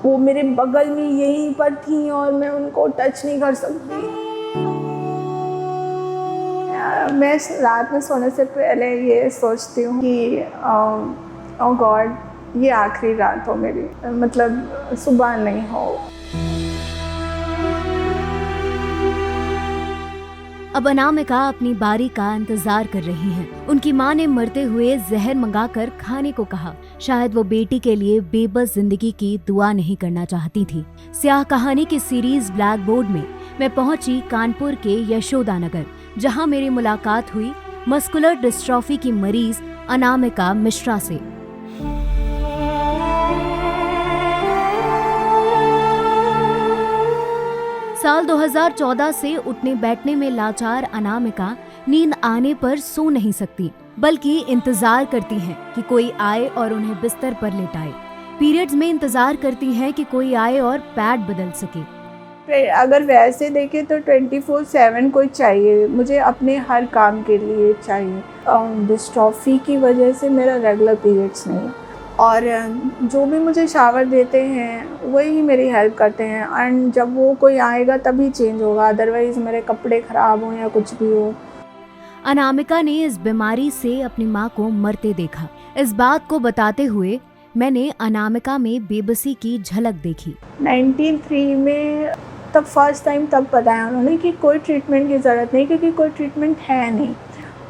वो मेरे बगल में यहीं पर थी और मैं उनको टच नहीं कर सकती। मैं रात में सोने से पहले ये सोचती हूँ कि ओ गॉड, ये आखिरी रात हो मेरी, मतलब सुबह नहीं हो। अब अनामिका अपनी बारी का इंतजार कर रही हैं। उनकी मां ने मरते हुए जहर मंगाकर खाने को कहा। शायद वो बेटी के लिए बेबस जिंदगी की दुआ नहीं करना चाहती थी। स्याह कहानी की सीरीज ब्लैक बोर्ड में मैं पहुंची कानपुर के यशोदा नगर, जहां मेरी मुलाकात हुई मस्कुलर डिस्ट्रॉफी की मरीज अनामिका मिश्रा से। साल 2014 से उठने बैठने में लाचार अनामिका नींद आने पर सो नहीं सकती, बल्कि इंतजार करती हैं कि कोई आए और उन्हें बिस्तर पर लेटाए। पीरियड्स में इंतजार करती हैं कि कोई आए और पैड बदल सके। अगर वैसे देखें तो 24/7 कोई चाहिए, मुझे अपने हर काम के लिए चाहिए। डिस्ट्रॉफी की वजह से मेरा रेगुलर पीरियड्स नहीं, और जो भी मुझे शावर देते हैं वही मेरी हेल्प करते हैं। एंड जब वो कोई आएगा तभी चेंज होगा, अदरवाइज़ मेरे कपड़े ख़राब हों या कुछ भी हो। अनामिका ने इस बीमारी से अपनी मां को मरते देखा। इस बात को बताते हुए मैंने अनामिका में बेबसी की झलक देखी। 93 में तब फर्स्ट टाइम तब बताया उन्होंने कि कोई ट्रीटमेंट की ज़रूरत नहीं, क्योंकि कोई ट्रीटमेंट है नहीं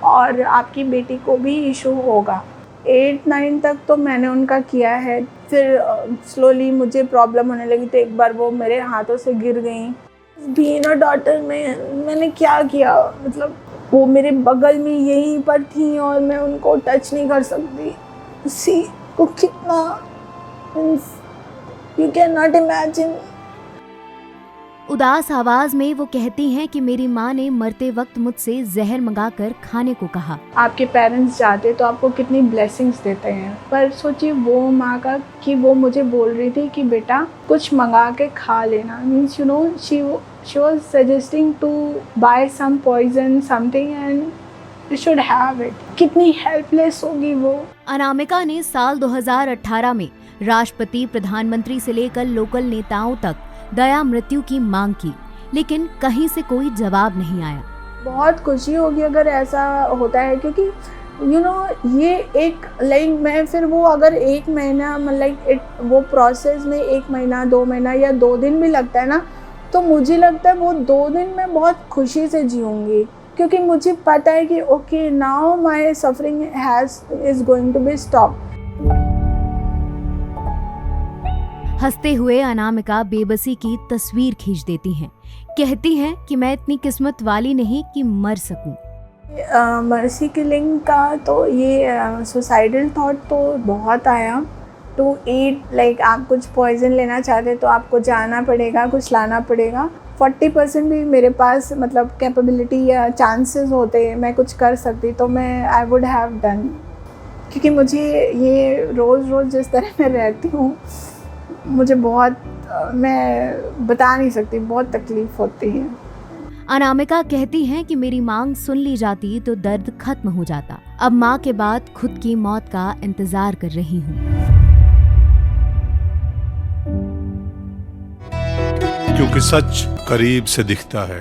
और आपकी बेटी को भी इशू होगा। 8-9 तक तो मैंने उनका किया है। फिर स्लोली मुझे प्रॉब्लम होने लगी, तो एक बार वो मेरे हाथों से गिर गई। बीइंग अ डॉटर में मैंने क्या किया, मतलब वो मेरे बगल में यहीं पर थी और मैं उनको टच नहीं कर सकती। सी को कितना, यू कैन नॉट इमेजिन। उदास आवाज में वो कहती हैं कि मेरी माँ ने मरते वक्त मुझसे जहर मंगाकर खाने को कहा। आपके पेरेंट्स जाते तो आपको कितनी ब्लेसिंग्स देते हैं, पर सोचिए वो माँ का कि वो मुझे बोल रही थी कि बेटा कुछ मंगा के खा लेना। Means you know she was suggesting to buy some poison something and you should have it. कितनी हेल्पलेस होगी वो। अनामिका ने साल 2018 में राष्ट्रपति, प्रधानमंत्री से लेकर लोकल नेताओं तक दया मृत्यु की मांग की, लेकिन कहीं से कोई जवाब नहीं आया। बहुत खुशी होगी अगर ऐसा होता है, क्योंकि यू नो ये एक लाइक मैं फिर वो अगर 1 महीना मतलब वो प्रोसेस में 1 महीना 2 महीना या 2 दिन भी लगता है ना, तो मुझे लगता है वो 2 दिन मैं बहुत खुशी से जीऊँगी, क्योंकि मुझे पता है कि okay now my suffering is going to be stop. हंसते हुए अनामिका बेबसी की तस्वीर खींच देती हैं। कहती हैं कि मैं इतनी किस्मत वाली नहीं कि मर सकूं। मर्सी किलिंग का तो ये सुसाइडल थॉट तो बहुत आया। टू ईट लाइक आप कुछ पॉइजन लेना चाहते तो आपको जाना पड़ेगा, कुछ लाना पड़ेगा। 40% भी मेरे पास मतलब कैपेबिलिटी या चांसेस होते मैं कुछ कर सकती तो मैं आई वुड हैव डन, क्योंकि मुझे ये रोज़ रोज़ जिस तरह मैं रहती हूँ मुझे बहुत मैं बता नहीं सकती, बहुत तकलीफ होती है। अनामिका कहती हैं कि मेरी मांग सुन ली जाती तो दर्द खत्म हो जाता। अब माँ के बाद खुद की मौत का इंतजार कर रही हूँ। क्योंकि सच करीब से दिखता है।